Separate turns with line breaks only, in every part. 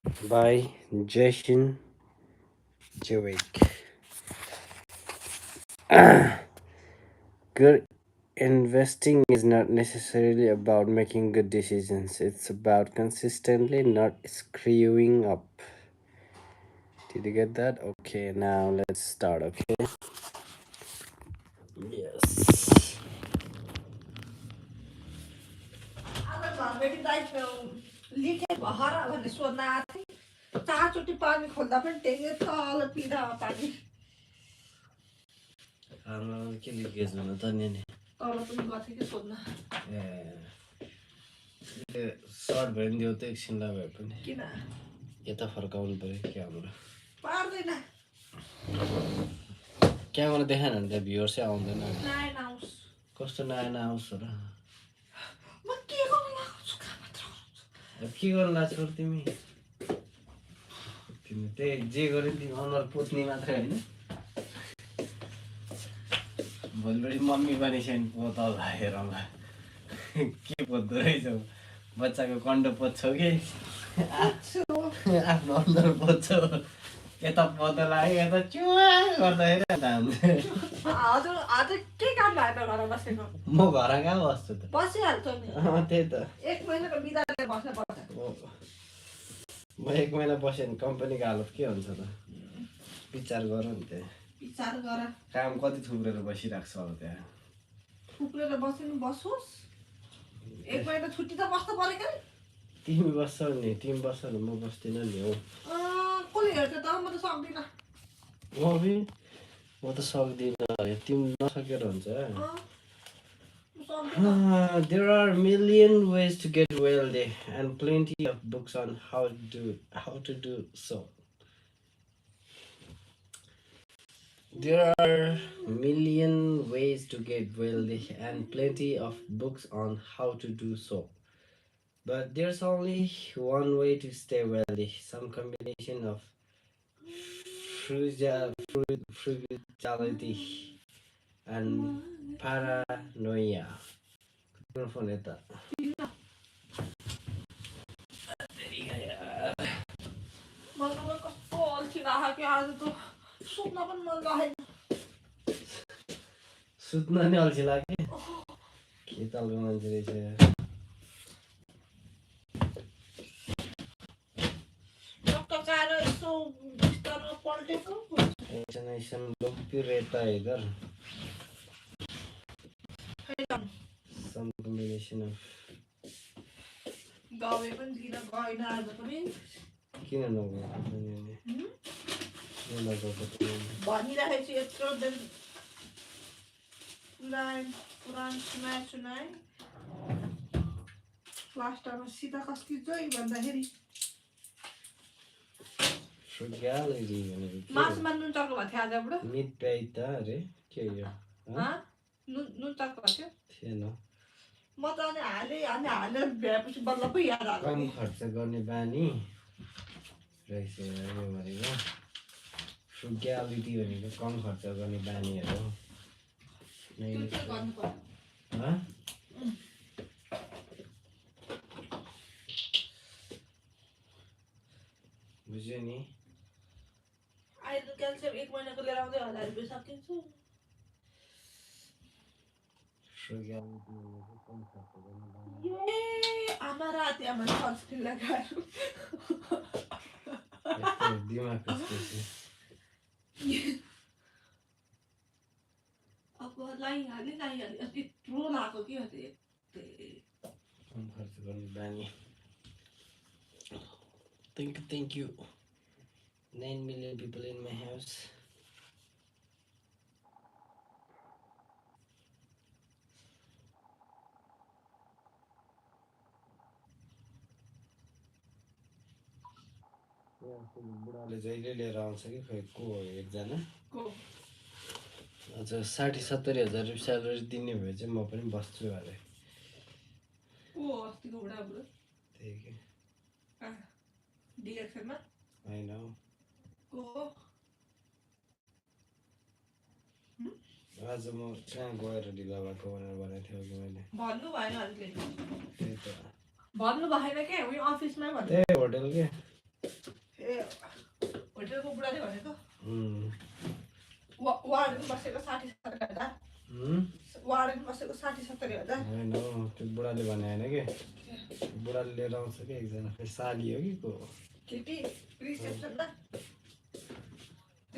by Jason Jewick. Good investing is not necessarily about making good decisions. It's about consistently not screwing up. Did you get that? Okay, now let's start, okay? Yes.
आज घरबेटी दाइ लिके भएर भने सोध्न आएको थिएँ चारचोटि पानी खोल्दा पनि टेक्यो तल पिँधा पानी
हाम्रो के लिकेज हुनु त नि
तल पनि गएको थियो कि सोध्न
ए सर्ट भयो नि देऊ त एकछिनलाई भए पनि
किन
यता फर्काउनु पर्यो क्यामेरा
पार्दैन
क्यामेरा देखाएन भने त भ्युअर्सै आउँदैन
नआएन आओस्
कस्तो नआएन आओस् र
म के गर्नु लाग्छु कहाँ मात्र
के गर्नु लाग्छ तिमी तिमी त्यही जे गरे तिमी अनुहार पुत्नी मात्रै होइन भोलिपल्टि मम्मी बनिस्यो भने पोतल हेरौँला के पोत्दो रहेछौ बच्चाको कन्डो पोत्छौ कि आफ्नो अनुहार पोत्छौ यता पोतो लाग्यो यता चुवा गर्दाखेरि
हजुर आज के काम भएन घर बसेको
म घर कहाँ बस्छु त
बसिहाल्छ नि
त्यही त
एक महिनाको बिदा लिएर बस्नुपर्छ
म एक महिना बसेँ भने कम्पनीको हालत के हुन्छ त विचार गर नि त्यहाँ
विचार गर
काम कति थुप्रेर बसिरहेको छ अब त्यहाँ
थुप्रेर बस्नु बसोस् एक महिना छुट्टी त बस्नु पर्यो क्या
तिमी बस्छौ नि तिमी बस्छौ नि म बस्दिनँ नि हौ
कसले हेर्छ त म त सक्दिनँ
म त सक्दिनँ तिमी नसकेर हुन्छ
सक्दिनँ
There are million ways to get wealthy and plenty of books on how to do so. There are million ways to get wealthy and plenty of books on how to do so. But there's only one way to stay wealthy. Some combination of frugality and paranoia. Phone yata.
मलाई कस्तो अल्छी लाग्यो कि आज त सुत्न पनि मन लागेन
सुत्न नि अल्छी लाग्यो के तालको मान्छे रहेछ
टक्काएर यसो बिस्तारमा पल्टेको
ऐसा लोग रहता है इधर some combination of
दबाई पनि दिन गएन आज पनि
किन नगएको
भनिराखेको छु यत्रो दिन पुराण सुनाए लास्टमा सिधा कस्की जोइ भन्दाखेरि
frugality भनेको
मासुमा नुन चर्को भएको थियो आजबाट
मिट प्याइता अरे के यो
नुन चर्को भएको थियो
थिएन
म त अनि हालेर भ्याएपछि बल्ल पो याद आएको
कम खर्च गर्ने बानी रहेछ यो भनेको फ्रुग्यालिटी भनेको कम खर्च गर्ने बानीहरू बुझ्यो नि
अहिले क्याल्सियम एक महिनाको लिएर आउँदै 1000 रुपियाँ सकिन्छु
फ्रुग्यालिटी भनेको कम खर्च गर्ने बानी
आमा राति आमा सनस्क्रिन लगाएर
दिमाग कस्तो
अब लाइहाल्यो यत्रो लाग्यो कि
कम खर्च गर्ने बानी Thank you. 9 million people in my house. बुढाले जहिले लिएर आउँछ कि खोइ को हो एकजना हजुर 60-70 हजार रुपियाँ स्यालेरी दिने भए चाहिँ म पनि बस्छु अरे त्यही कि
डिरेक्सनमा
होइन आज म कहाँ गएर ढिला भएको भनेर भनेको थियो कि मैले
भन्नु भएन अहिले
त्यही त
भन्नु भएन के उयो अफिसमै भन्नु
त्यही होटल के
वार्डन बसेको 60-70 हजार
Hmm?
वार्डन बसेको 60-70 हजार
होइन हौ, त्यो बुढाले भने होइन कि बुढाले लिएर आउँछ कि एकजना फेरि साली हो कि को हो
केटी रिसेप्सनमा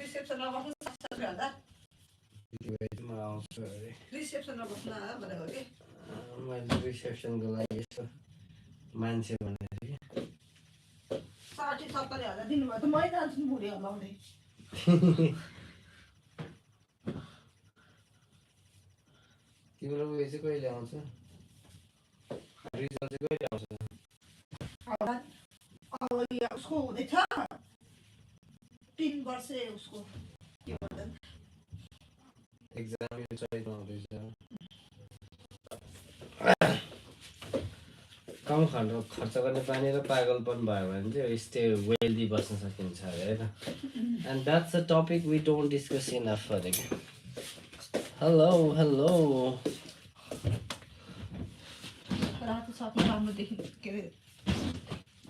रिसेप्सनमा बस्नु 60-70 हजार
त्यति भए चाहिँ म आउँछु अरे
रिसेप्सनमा बस्न भनेको कि
मैले रिसेप्सनको लागि यसो मान्छे भनेर कि
60-70 हजार दिनुभयो त मै जान्छु नि बुढी हल्लाउँदै
तिम्रो उयो चाहिँ कहिले आउँछ रिजल्ट चाहिँ कहिले आउँछ
अब यहाँ उसको हुँदैछ 3 वर्ष उसको के भन्छ
एक्जाम यो चैतमा आउँदैछ कम खर्च गर्ने बानी र पागलपन भयो भने चाहिँ यस्तै वेल्दी बस्न सकिन्छ अरे होइन and that's a topic we don't discuss enough अरे हेलो हेलो
रातो सपना राम्रो देखि के अरे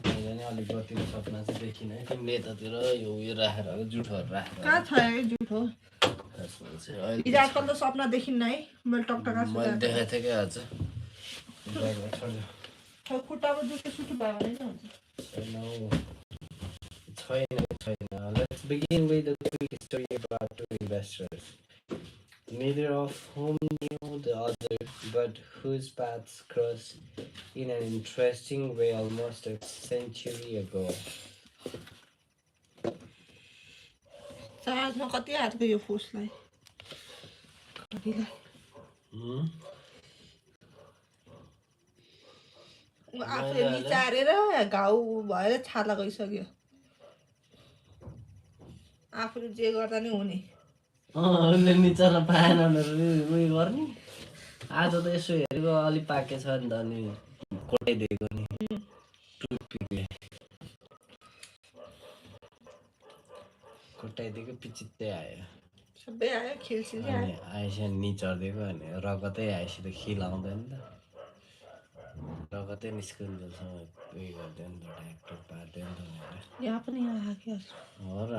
मैले नि अलिक बत्तीको सपना चाहिँ देखिनँ है तिमीले यतातिर यो उयो राखेर जुठोहरू राखेर
कहाँ छ है जुठो
त्यसमा चाहिँ अहिले
हिजो आजकल त सपना देखिन्न है मैले टकटका
मैले देखाएको थिएँ क्या आज ब्यागमा छोड्यो
खुट्टामा जुठो सुटो भयो भने नि हुन्छ
छैन हौ छैन Let's begin with a quick story about two investors, neither of whom knew the other, but whose paths crossed in an interesting way almost a century ago.
चार्जमा कति हातको यो फुसलाई घडीलाई
Hmm?
आफूले निचारेर घाउ भएर छाला गइसक्यो आफूले जे गर्दा नि हुने
उसले निचार्न पाएन भनेर उयो गर्ने आज त यसो हेरेको अलिक पाकेछ नि त अनि कोटाइदिएको नि टुथपिकले कोटाइदिएको पिचित्तै आयो
सबै आयो खिलसिली
अनि
आयो
आएछ निचर्दिएको अनि रगतै आएपछि त खिलाउँदैन त रगतै निस्किन्जेलसम्म उयो गर्दैन त ढ्याक्टुक पार्दैन त भनेर
यहाँ पनि आँखा के
हो र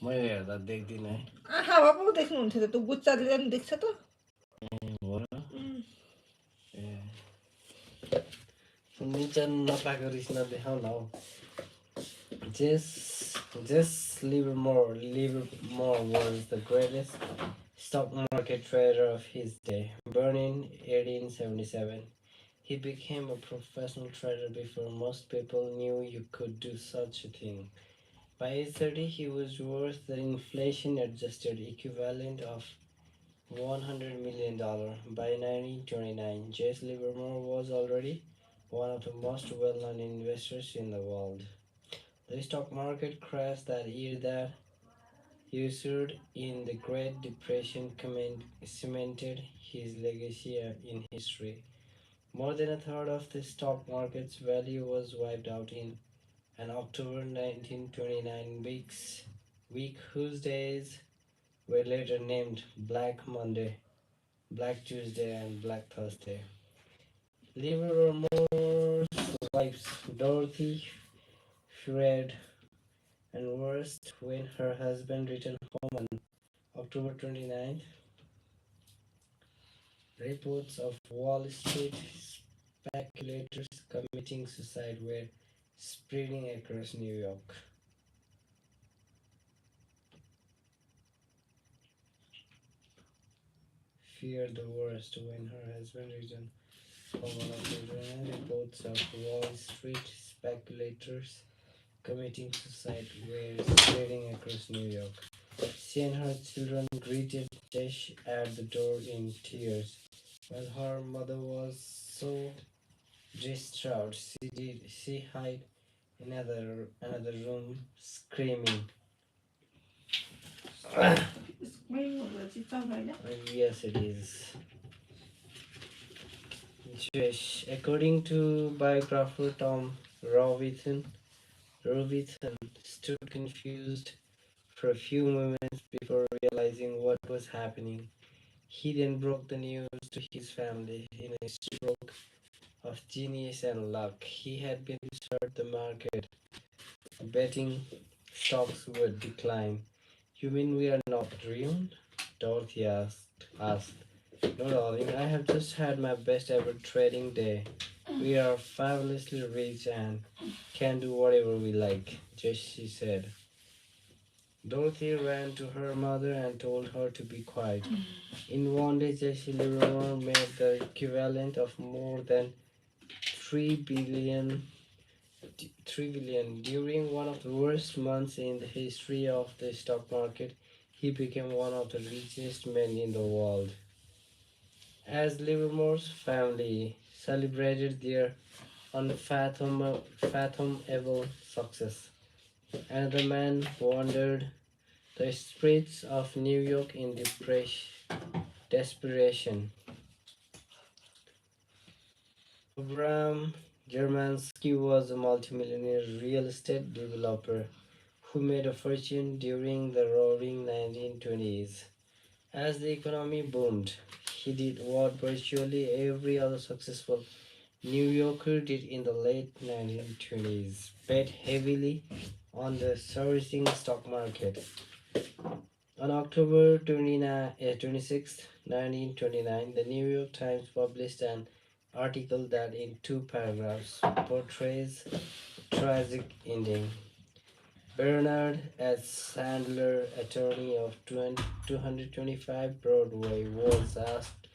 मैले हेर्दा देख्दिनँ है
आँखामा पो देख्नुहुन्थ्यो त त्यो गुच्चाले नि देख्छ त
हो र ए निचार्न नपाएको रिस नदेखाउ न हौ Jess Livermore was the greatest stock market trader of his day. Born in 1877, he became a professional trader before most people knew you could do such a thing. By age 30, he was worth the inflation-adjusted equivalent of $100 million. By 1929, Jess Livermore was already one of the most well-known investors in the world. The stock market crash that year that ushered in the Great Depression cemented his legacy in history. More than a third of the stock market's value was wiped out in an October 1929 week whose days were later named Black Monday, Black Tuesday, and Black Thursday. Livermore's wives, Dorothy, fled and worst when her husband returned home on October 29th. Reports of Wall Street speculators committing suicide were spreading across New York. Feared the worst when her husband returned home on October 29th. Reports of Wall Street speculators committing suicide were spreading across New York. She and her children greeted Tesh at the door in tears. While her mother was so distraught, she hid in another room, screaming. Yes, it is. Jewish. According to biographer Tom Robinson stood confused for a few moments before realizing what was happening. He then broke the news to his family in a stroke of genius and luck. He had been served the market, betting stocks would decline. You mean we are not ruined? Dorothy asked. No, darling, I have just had my best ever trading day. We are fabulously rich and can do whatever we like, Jessie said. Dorothy ran to her mother and told her to be quiet. In one day, Jessie Livermore made the equivalent of more than 3 billion 3 billion. During one of the worst months in the history of the stock market, he became one of the richest men in the world. As Livermore's family celebrated their unfathomable success, another man wandered the streets of New York in desperation. Abraham Germansky was a multimillionaire real estate developer who made a fortune during the roaring 1920s. As the economy boomed, he did what virtually every other successful New Yorker did in the late 1920s, bet heavily on the surging stock market. On October 26, 1929, the New York Times published an article that, in two paragraphs, portrays a tragic ending. Bernard S. Sandler, attorney of 225 Broadway, was asked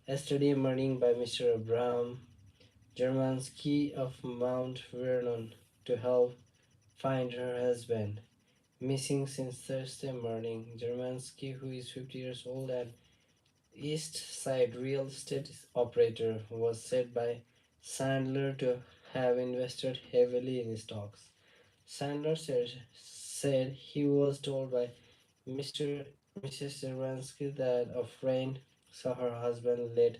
yesterday morning by Mr. Abraham Germansky of Mount Vernon to help find her husband. Missing since Thursday morning, Germansky, who is 50 years old and East Side real estate operator, was said by Sandler to have invested heavily in stocks. Sandler said he was told by Mr. Mrs. Germansky that a friend saw her husband late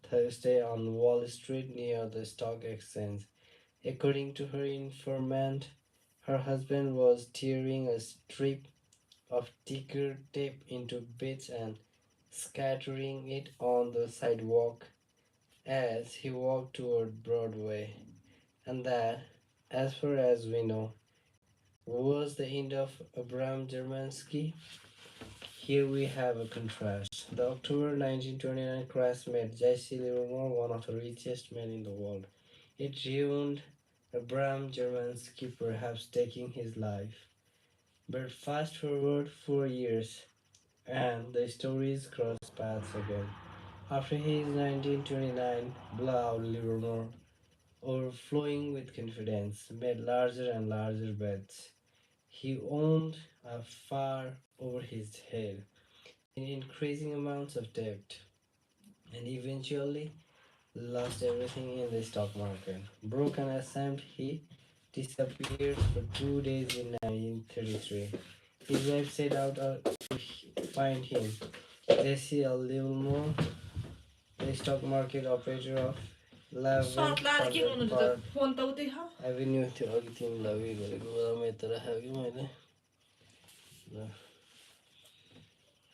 Thursday on Wall Street near the stock exchange. According to her informant, her husband was tearing a strip of ticker tape into bits and scattering it on the sidewalk as he walked toward Broadway. And that, as far as we know, was the end of Abraham Germansky. Here we have a contrast. The October 1929 crash made Jesse Livermore one of the richest men in the world. It ruined Abraham Germansky, perhaps taking his life. But fast forward 4 years, and the stories cross paths again. After his 1929 blowout, Livermore, overflowing with confidence, made larger and larger bets. He owned a far over his head in increasing amounts of debt and eventually lost everything in the stock market. Broken and ashamed, he disappeared for 2 days in 1933. His wife set out to find him. Jesse L. Livermore, the stock market operator of
सट्लाएर के
1100
हुनुहुन्छ त
Park
phone त उतै छ
Avenue थियो अघि तिमीलाई उयो गरेको बेलामा यता राखेको कि मैले ल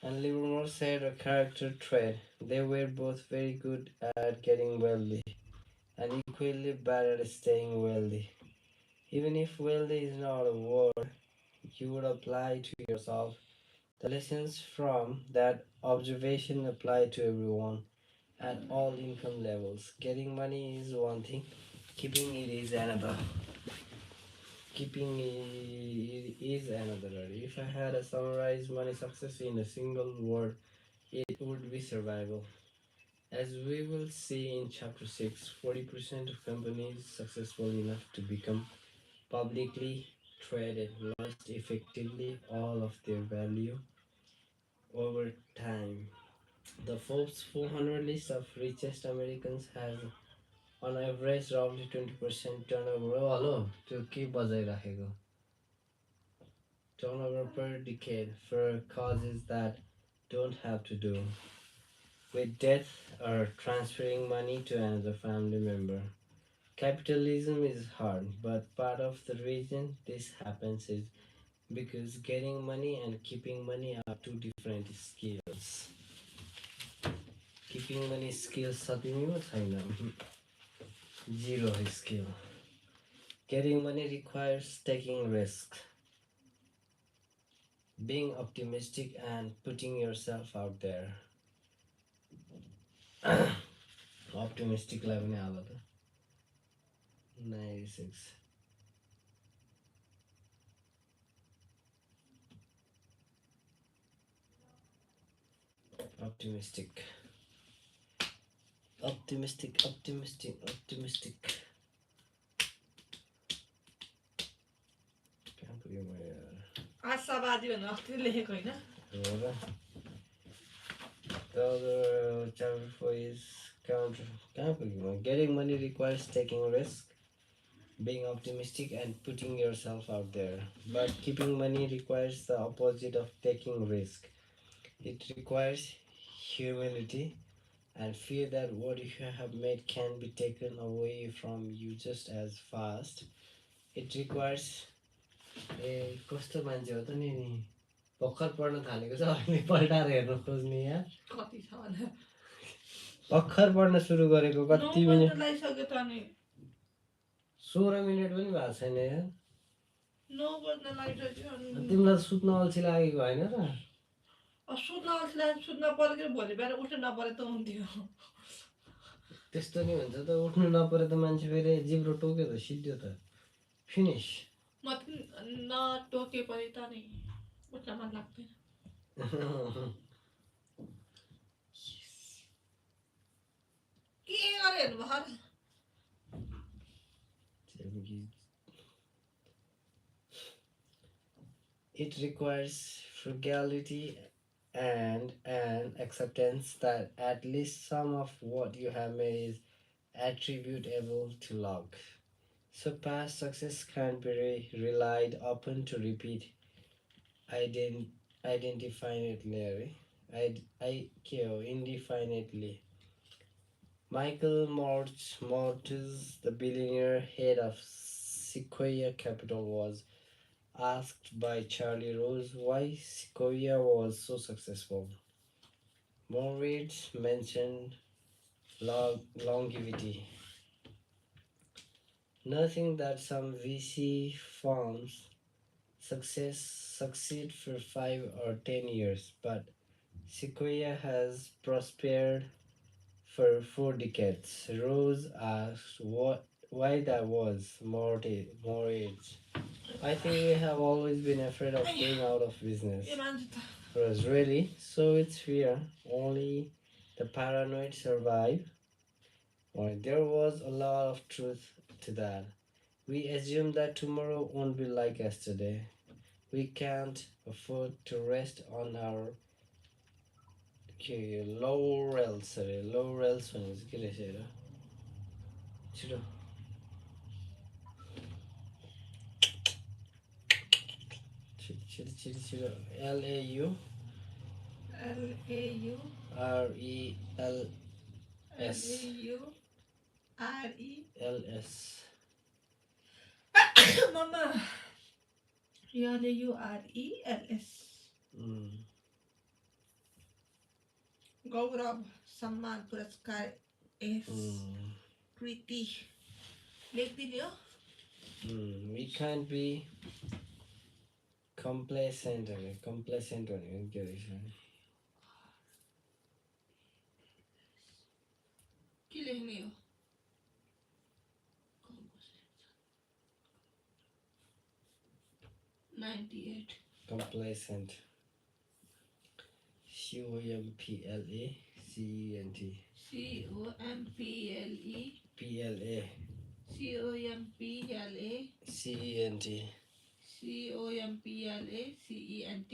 and Livermore said a character trait. They were both very good at getting wealthy and equally bad at staying wealthy. Even if wealthy is not a word you would apply to yourself, the lessons from that observation apply to everyone at all income levels. Getting money is one thing, keeping it is another. Keeping it is another. If I had to summarize money success in a single word, it would be survival. As we will see in chapter 6, 40% of companies successful enough to become publicly traded lost effectively all of their value over time. The Forbes 400 list of richest Americans has on average roughly 20% turnover. Oh, hello, त्यो के बजाइराखेको turnover per decade for causes that don't have to do with death or transferring money to another family member. Capitalism is hard, but part of the reason this happens is because getting money and keeping money are two different skills. Keeping money skills सकिने छैन. Zero skill. Getting money requires taking risks. being optimistic and putting yourself out there. Optimistic लाई पनि हाल त 96 optimistic optimistic कहाँ पुग्यो म यार
आशावादी भनेर अस्ति लेखेको होइन
हो र the other chapter 4 is counter कहाँ पुग्यो म getting money requires taking risk being optimistic and putting yourself out there but keeping money requires the opposite of taking risk. It requires humility and fear that what you have made can be taken away from you just as fast. It requires ए कस्तो मान्छे हो त नि भर्खर पढ्न थालेको छ अहिले पल्टाएर हेर्न खोज्ने यार
कति छ भने
भर्खर पढ्न सुरु गरेको कति मिनट
लगाइसक्यो त अनि
16 मिनट पनि भएको छैन यार
9 बज्न लागिसक्यो अनि
तिमीलाई त सुत्न अल्छी लागेको होइन र
सुत्न अल्छी सुत्न पऱ्यो भोलि बिहान उठ्नु नपरे त हुन्थ्यो
त्यस्तो नि हुन्छ त उठ्नु नपरे त मान्छे फेरि जिब्रो टोक्यो त सिद्धो त फिनिस
म नटोके पनि त नि उठ्न मन लाग्दैन के गरे हेर्नु
It requires frugality and an acceptance that at least some of what you have made is attributable to luck. So past success can be relied upon to repeat indefinitely. Indefinitely. Michael Mortis, the billionaire head of Sequoia Capital, was asked by Charlie Rose why Sequoia was so successful. Moritz mentioned longevity. Nothing that some VC firms succeed for 5 or 10 years, but Sequoia has prospered for 4 decades. Rose asked why that was. Moritz. I think we have always been afraid of going out of business. Rose, really? So it's fear. Only the paranoid survive. Well, there was a lot of truth to that. We assume that tomorrow won't be like yesterday. We can't afford to rest on our laurels. Laurels भनेपछि के रहेछ हेर छिटो छिटो LAU RELS
मम्मा RELS गौरव सम्मान पुरस्कार कृति लेखिदिने हो
we can't be complacent भनेको के रहेछ
के लेख्ने हो
complacent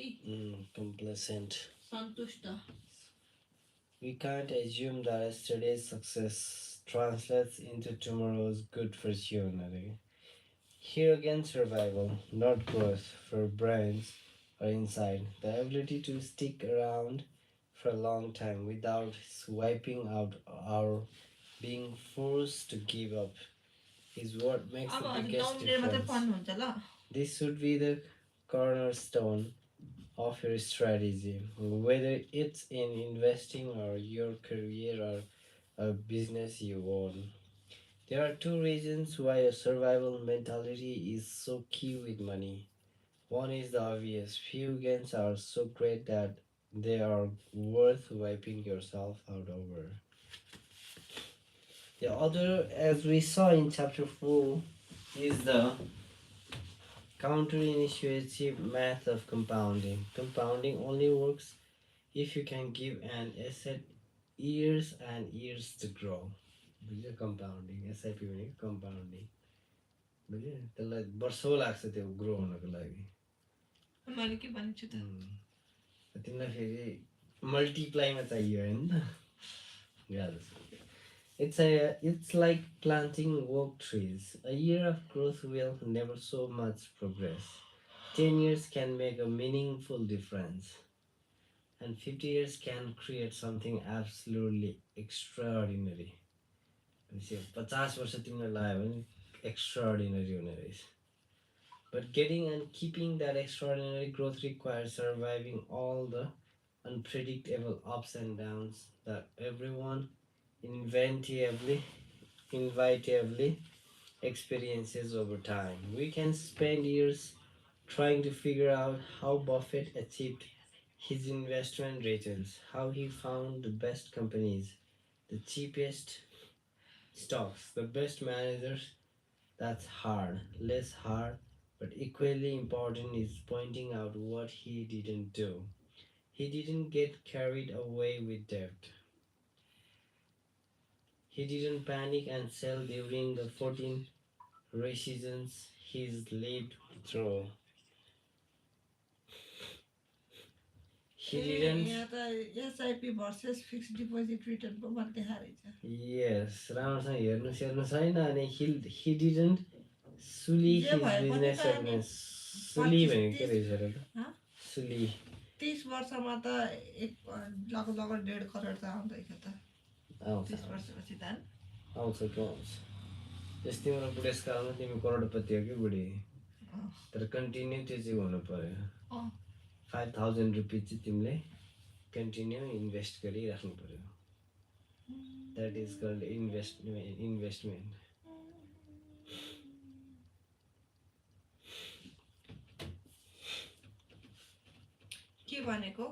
COMPLACENT complacent
सन्तुष्ट
We can't assume that yesterday's success translates into tomorrow's good fortune. Here again, survival, not growth, for brains or insight. The ability to stick around for a long time without swiping out or being forced to give up is what makes the biggest difference. This should be the cornerstone of your strategy, whether it's in investing or your career or a business you own. There are two reasons why a survival mentality is so key with money. One is the obvious: few gains are so great that they are worth wiping yourself out over. The other, as we saw in chapter 4, is the counterintuitive math of compounding. Compounding only works if you can give an asset years and years to grow. बुझ्यो compounding SIP भनेको compounding बुझ्यो त्यसलाई वर्षौँ लाग्छ त्यो grow हुनको लागि
मैले के भन्छु त
तिमीलाई फेरि मल्टिप्लाईमा चाहियो होइन गाह्रो छ it's like planting oak trees. A year of growth will never so much progress. 10 years can make a meaningful difference. And 50 years can create something absolutely extraordinary. भनेपछि 50 वर्ष तिमीलाई लाग्यो भने extraordinary हुने रहेछ. But getting and keeping that extraordinary growth requires surviving all the unpredictable ups and downs that everyone inevitably experiences over time. We can spend years trying to figure out how Buffett achieved his investment returns, how he found the best companies, the cheapest stocks, the best managers. That's hard, less hard, but equally important is pointing out what he didn't do. He didn't get carried away with debt. He didn't panic and sell during the 14 recessions he's lived through. He didn't.
यहाँ त SIP versus fix deposit return पो मात्रै देखाएको रहेछ
Yes, राम्रोसँग हेर्नु छैन अनि he didn't Sulli
J
his
भए पनि
business
त अनि
happiness. सुली
25
भनेको के
30
रहेछ र त?
हाँ?
सुली
30 वर्षमा त एक लगभग 1.5 करोड त आउँदैछ त
आउँछ
30 वर्षपछि त
आउँछ के आउँछ त्यस तिम्रो बुढेसकालमा तिमी करोडपति हो कि बुढी तर कन्टिन्यू त्यो चाहिँ हुनु पर्यो 5000 रुपियाँ चाहिँ तिमीले कन्टिन्यू इन्भेस्ट गरिराख्नु पर्यो द्याट इज कल्ड इन्भेस्टमेन्ट
के भनेको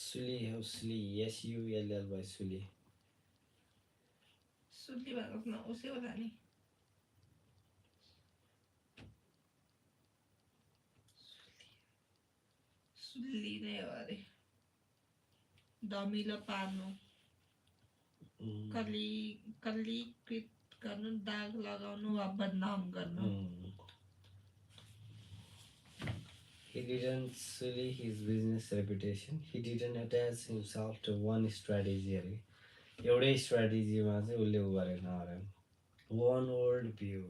सुली हो सुली एसयुएलएल सुली
सुली भनेको न उसै होला नि सुली नै हो अरे धमिलो पार्नु कलीकृत गर्नु दाग लगाउनु वा बदनाम गर्नु
He didn't sully his business reputation. He didn't attach himself to one strategy. एउटै स्ट्राटेजीमा चाहिँ उसले उ गरेन अरे वान वर्ल्ड भ्यू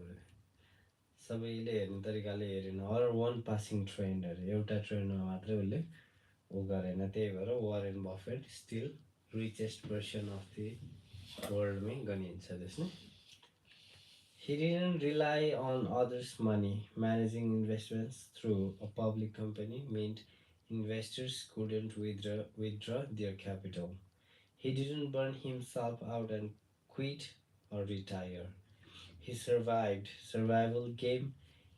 सबैले हेर्ने तरिकाले हेरेन अर वान पासिङ ट्रेन्ड अरे एउटा ट्रेन्डमा मात्रै उसले उ गरेन त्यही भएर Warren Buffett still richest person of the वर्ल्डमै गनिन्छ त्यसमा He didn't rely on others' money. Managing investments through a public company meant investors couldn't withdraw their capital. He didn't burn himself out and quit or retire. He survived. Survival gave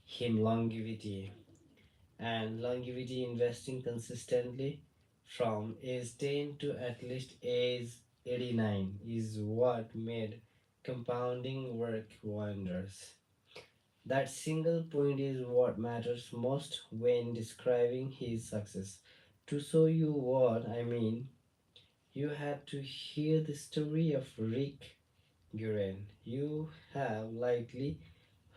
him longevity. And longevity investing consistently from age 10 to at least age 89 is what made compounding work wonders. That single point is what matters most when describing his success. To show you what I mean, you have to hear the story of Rick Guerin. You have likely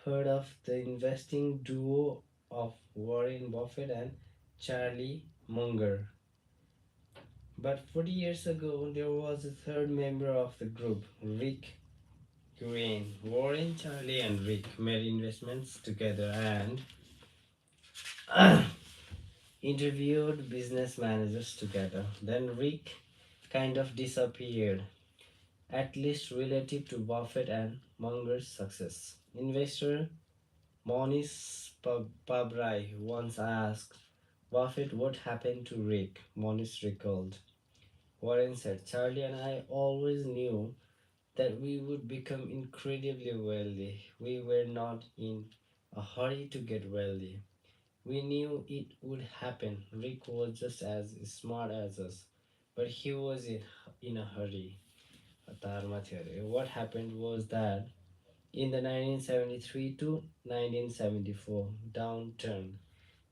heard of the investing duo of Warren Buffett and Charlie Munger. But 40 years ago, there was a third member of the group, Rick Guerin. Warren, Charlie, and Rick made investments together and interviewed business managers together. Then Rick kind of disappeared, at least relative to Buffett and Munger's success. Investor Monish Pabrai once asked Buffett what happened to Rick. Monish recalled. Warren said, Charlie and I always knew that we would become incredibly wealthy. We were not in a hurry to get wealthy. We knew it would happen. Rick was just as smart as us, but he was in a hurry. What happened was that in the 1973 to 1974 downturn,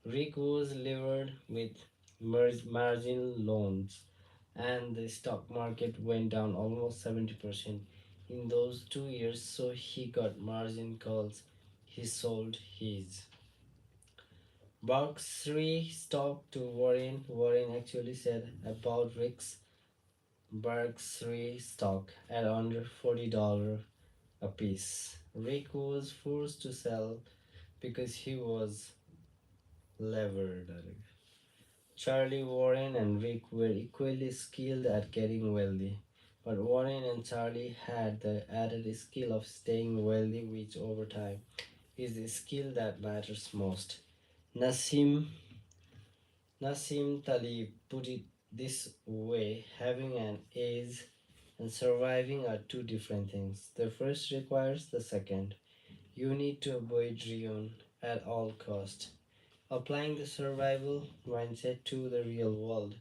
Rick was levered with margin loans, and the stock market went down almost 70% in those 2 years. So he got margin calls. He sold his Berkshire stock to Warren. Warren actually said about Rick's Berkshire stock at under $40 a piece. Rick was forced to sell because he was levered. Charlie Warren and Rick were equally skilled at getting wealthy, but Warren and Charlie had the added skill of staying wealthy, which over time is the skill that matters most. Nassim Nassim Talib put it this way: having an ace and surviving are two different things. The first requires the second. You need to avoid ruin at all cost. Applying the survival mindset to the real world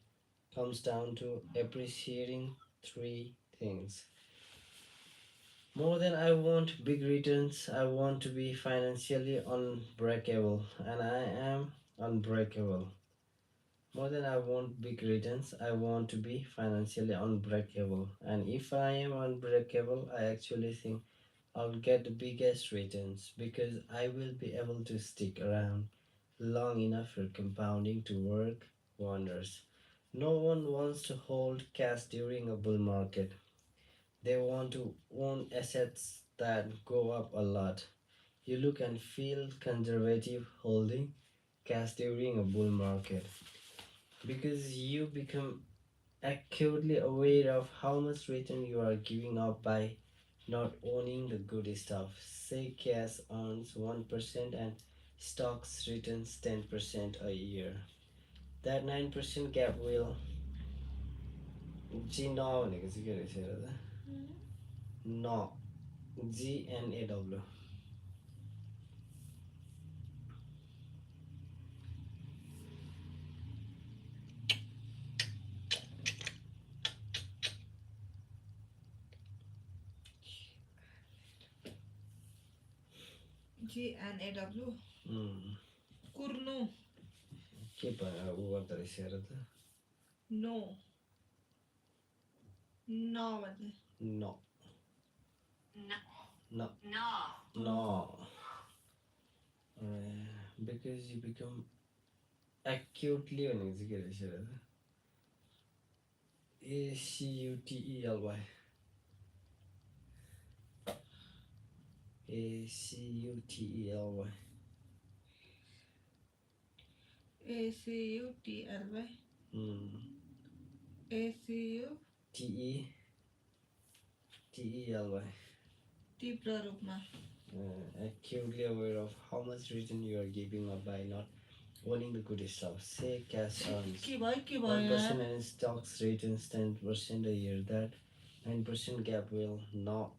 comes down to appreciating three things. More than I want big returns, I want to be financially unbreakable, and I am unbreakable. More than I want big returns, I want to be financially unbreakable. And if I am unbreakable, I actually think I'll get the biggest returns because I will be able to stick around long enough for compounding to work wonders. No one wants to hold cash during a bull market. They want to own assets that go up a lot. You look and feel conservative holding cash during a bull market because you become acutely aware of how much return you are giving up by not owning the good stuff. Say cash earns 1% and stocks returns 10% a year. That 9% gap will G no भनेको चाहिँ के रहेछ हेर त न GNAW
GNAW कुर्नु
के ऊ गर्दो रहेछ हेर त
नो न भन्दै
न न no because you become acutely भनेको चाहिँ के रहेछ हेर त ACUTELY ACUTELY
ACUTLY ACU
TETELY
तीव्र रूपमा
acutely aware of how much return you are giving up by not owning the good stuff. Say cash earns
के भयो
1% and stocks returns 10% a year. That 9% gap will not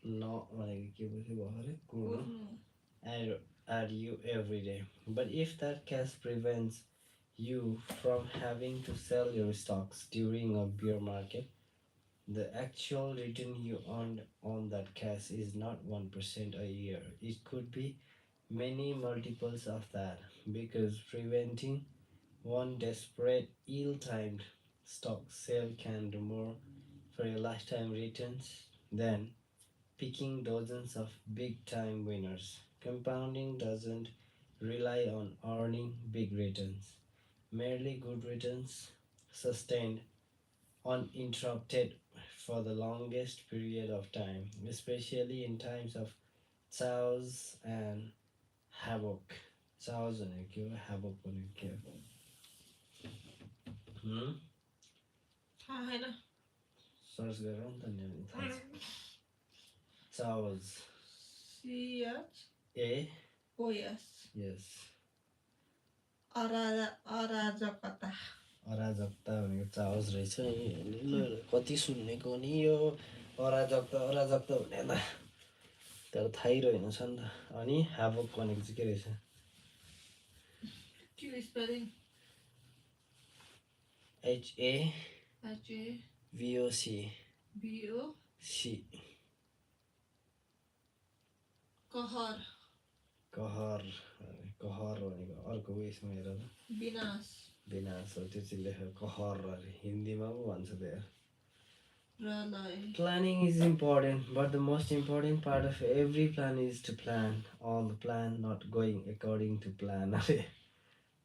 भनेको के भयो भर्खरै कुर्नु at you every day. But if that cash prevents you from having to sell your stocks during a bear market, the actual return you earned on that cash is not 1% a year. It could be many multiples of that because preventing one desperate, ill timed stock sale can do more for your lifetime returns than picking dozens of big time winners. Compounding doesn't rely on earning big returns, merely good returns sustained uninterrupted for the longest period of time, especially in times of chaos and havoc. Chaos भनेको के हो havoc भनेको के हो
थाहा छैन
search गरेर नि त नि थाहा छ chaos
CHOS
yes
अराजकता
अराजकता भनेको चाओस रहेछ नि कति सुन्नेको नि यो अराजकता भने त तर थाहै रहेन छ नि त अनि ह्याभक भनेको चाहिँ के रहेछ
Spelling
HA
HA
VOC
BO
C
कहर
कहर कहर भनेको अर्को उयसमा हेर त
विनाश
विनाश हो त्यो चाहिँ लेखेर कहर अरे हिन्दीमा पो भन्छ त्यो
प्रलय
Planning is important, but the most important part of every plan is to plan on the plan, not going according to plan.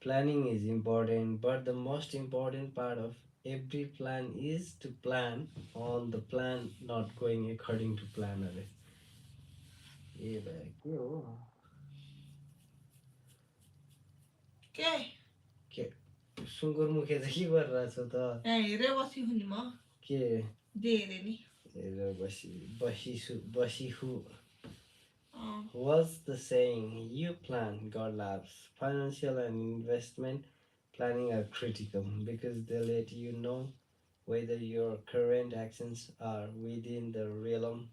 Planning is important, but the most important part of every plan is to plan on the plan, not going according to plan. ए भाइ के हो
के
के सुँगुर मुखे चाहिँ के गरिरहेछ त
हेरे बसी हुने म
के
धेरै नि
हेरेर बसिहु What's the saying? You plan, God laughs. Financial and investment planning are critical because they let you know whether your current actions are within the realm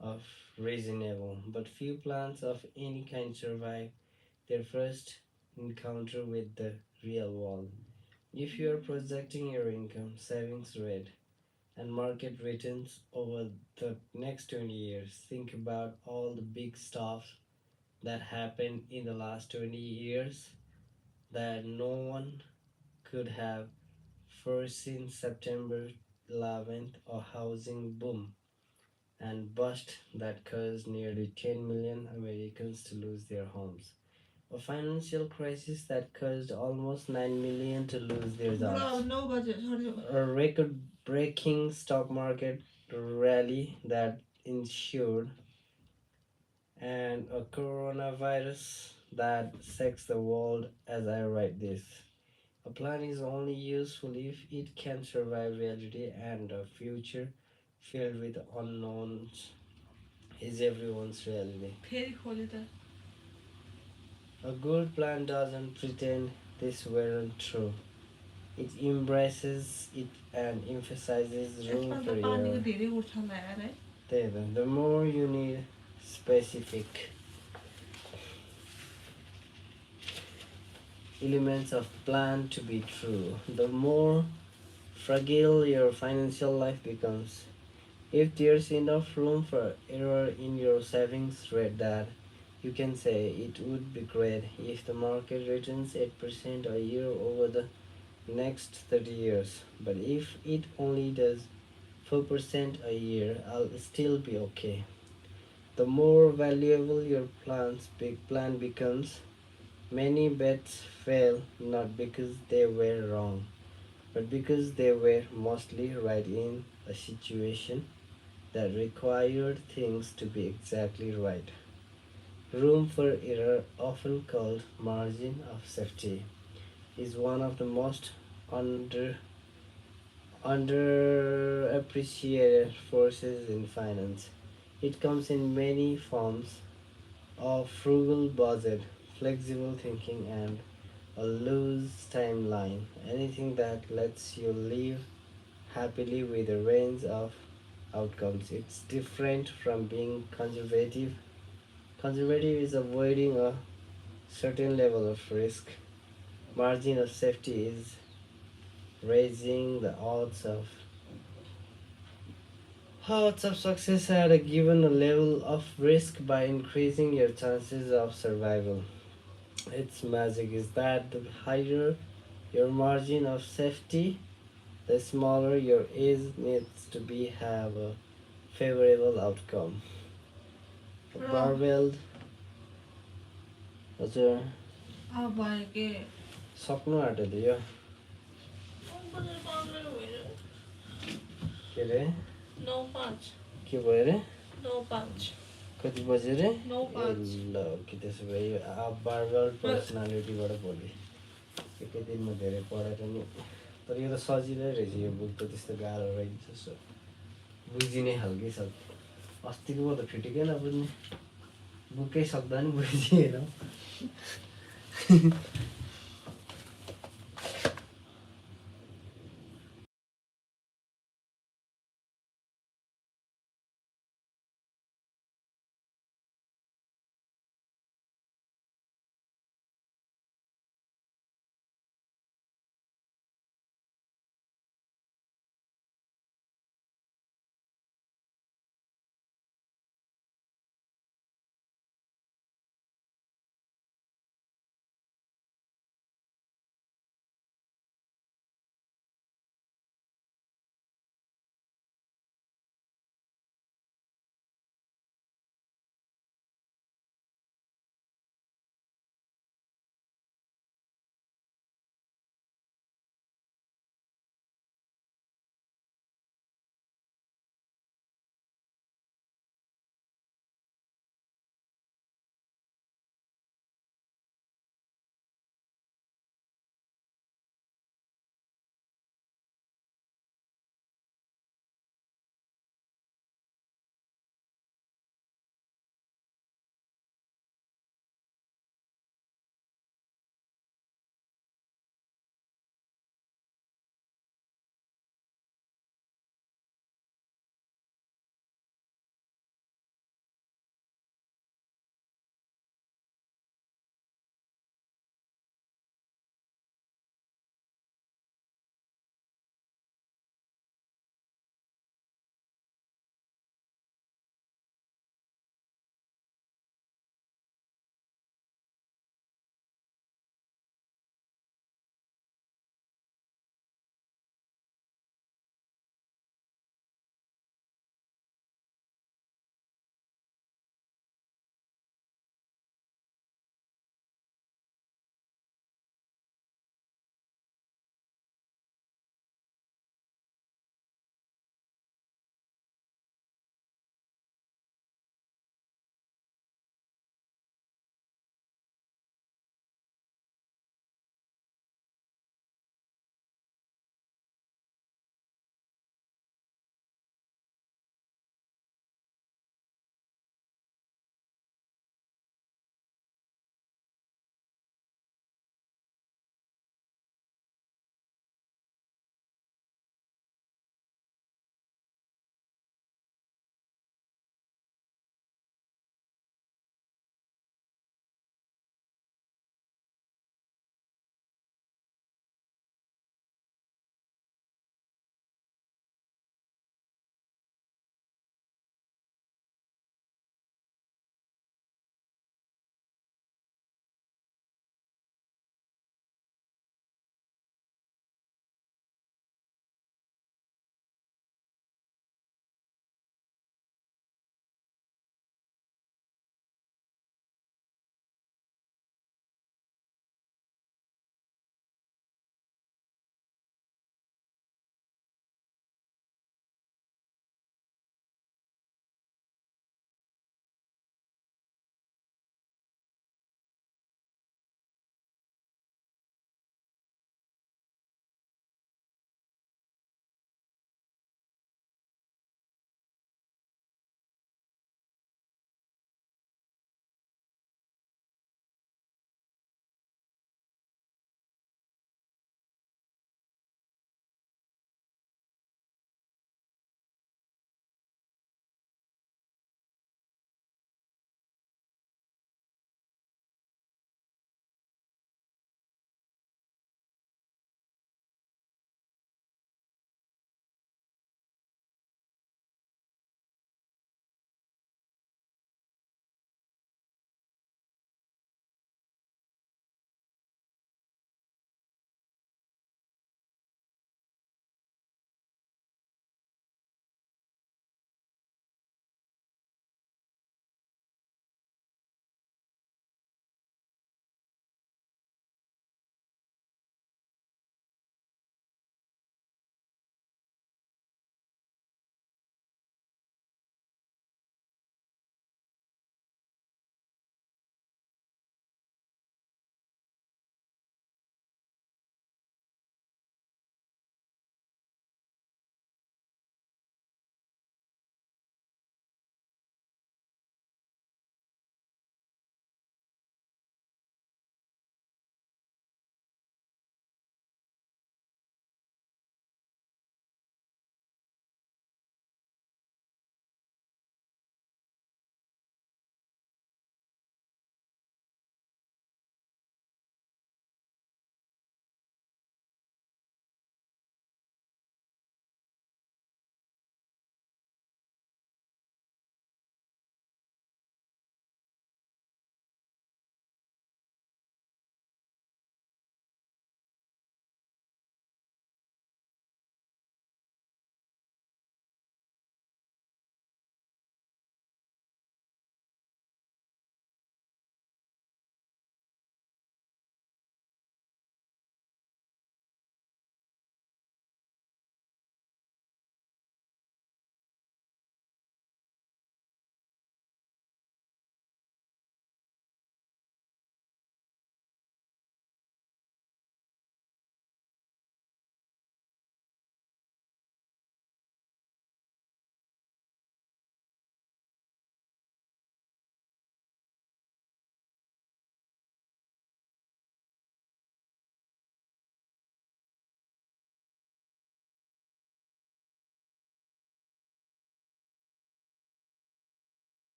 of reasonable. But few plans of any kind survive their first encounter with the real world. If you are projecting your income, savings rate, and market returns over the next 20 years, think about all the big stuff that happened in the last 20 years that no one could have foreseen. September 11th, a housing boom and bust that caused nearly 10 million Americans to lose their homes. A financial crisis that caused almost 9 million to lose their jobs.
no budget
A record breaking stock market rally that ensued, and a coronavirus that shakes the world as I write this. A plan is only useful if it can survive reality, and a future filled with unknowns is everyone's reality. A good plan doesn't pretend this weren't true. It embraces it and emphasizes room for error. The more you need specific elements of plan to be true, the more fragile your financial life becomes. If there's enough room for error in your savings rate that you can say it would be great if the market returns 8% a year over the next 30 years. But if it only does 4% a year, I'll still be okay. The more valuable your plan becomes, many bets fail not because they were wrong, but because they were mostly right in a situation that required things to be exactly right. Room for error, often called margin of safety, is one of the most underappreciated forces in finance. It comes in many forms: a frugal budget, flexible thinking, and a loose timeline. Anything that lets you live happily with a range of outcomes. It's different from being conservative. Conservative is avoiding a certain level of risk. Margin of safety is raising the odds of success at a given level of risk by increasing your chances of survival. Its magic is that the higher your margin of safety, the smaller your age needs to be have a favorable outcome. Barbell हजुर सक्नु आँट्यो यो के अरे के भयो अरे कति बज्यो अरे ल कि त्यसो भए यो बारबल पर्सनालिटीबाट भोलि एकैदिनमा धेरै पढेर नि तर यो त सजिलै रहेछ यो बुक त त्यस्तो गाह्रो रहेछ बुझिने खालकै छ अस्तिको त फिटिकै नबुझ्ने बुकै सक्दा नि बुझिएन